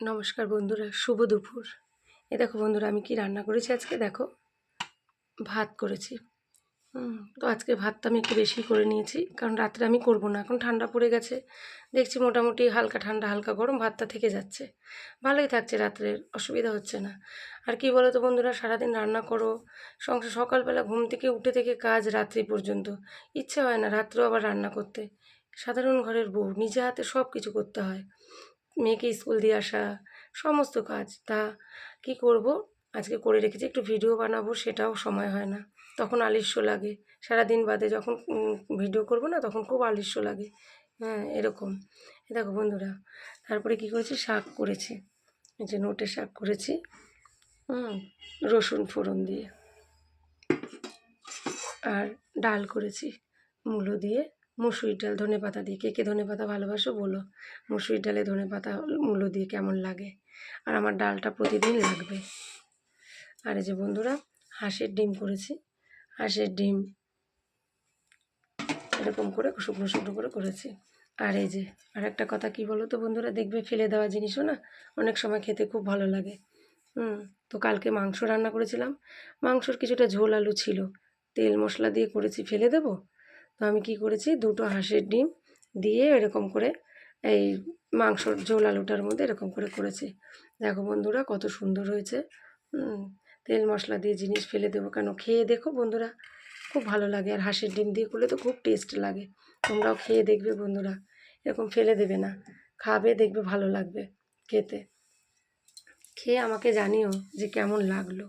নমস্কার বন্ধুরা, শুভ দুপুর। দেখো বন্ধুরা, আমি কি রান্না করেছি আজকে। দেখো, ভাত করেছি। তো আজকে ভাতটা আমি একটু বেশি করে নিয়েছি, কারণ রাত্রে আমি করব না, এখন ঠান্ডা পড়ে গেছে। দেখছি মোটামুটি হালকা ঠান্ডা হালকা গরম ভাতটা থেকে যাচ্ছে, ভালোই থাকছে, রাত্রে অসুবিধা হচ্ছে না। আর কি বলো তো বন্ধুরা, সারাদিন রান্না করো, সংসার, সকালবেলা ঘুম থেকে উঠে থেকে কাজ রাত্রি পর্যন্ত, ইচ্ছে হয় না রাত্রেও আবার রান্না করতে। সাধারণ ঘরের বউ, নিজে হাতে সব কিছু করতে হয়, মেয়েকে স্কুল দিয়ে আসা, সমস্ত কাজ। তা কি করব, আজকে করে রেখেছি, একটু ভিডিও বানাবো, সেটাও সময় হয় না, তখন আলস্য লাগে। সারাদিন বাদে যখন ভিডিও করব না, তখন খুব আলস্য লাগে। হ্যাঁ, এরকম। দেখো বন্ধুরা, তারপরে কি করেছি, শাক করেছি, এই যে নোটে শাক করেছি, রসুন ফোড়ন দিয়ে। আর ডাল করেছি মূলো দিয়ে, মুসুরির ডাল ধনেপাতা দিয়ে। কে কে ধনেপাতা ভালোবাসো বলো, মুসুরির ডালে ধনেপাতা মূলো দিয়ে কেমন লাগে। আর আমার ডালটা প্রতিদিন লাগবে। আর এই যে বন্ধুরা, হাঁসের ডিম করেছি, হাঁসের ডিম এরকম করে শুকনো শুকনো করে করেছি। আর এই যে আর একটা কথা কি বলো তো বন্ধুরা, দেখবে ফেলে দেওয়া জিনিসও না অনেক সময় খেতে খুব ভালো লাগে। তো কালকে মাংস রান্না করেছিলাম, মাংসর কিছুটা ঝোল আলু ছিল, তেল মশলা দিয়ে করেছি, ফেলে দেব। তো আমি কি করেছি, দুটো হাঁসের ডিম দিয়ে এরকম করে এই মাংসর ঝোল আলুটার মধ্যে এরকম করে করেছি। দেখো বন্ধুরা, কত সুন্দর হয়েছে। তেল মশলা দিয়ে জিনিস ফেলে দেবো কেন, খেয়ে দেখো বন্ধুরা, খুব ভালো লাগে। আর হাঁসের ডিম দিয়ে করলে তো খুব টেস্ট লাগে। তোমরাও খেয়ে দেখবে বন্ধুরা, এরকম ফেলে দেবে না, খাবে, দেখবে ভালো লাগবে খেতে। খেয়ে আমাকে জানিও যে কেমন লাগলো।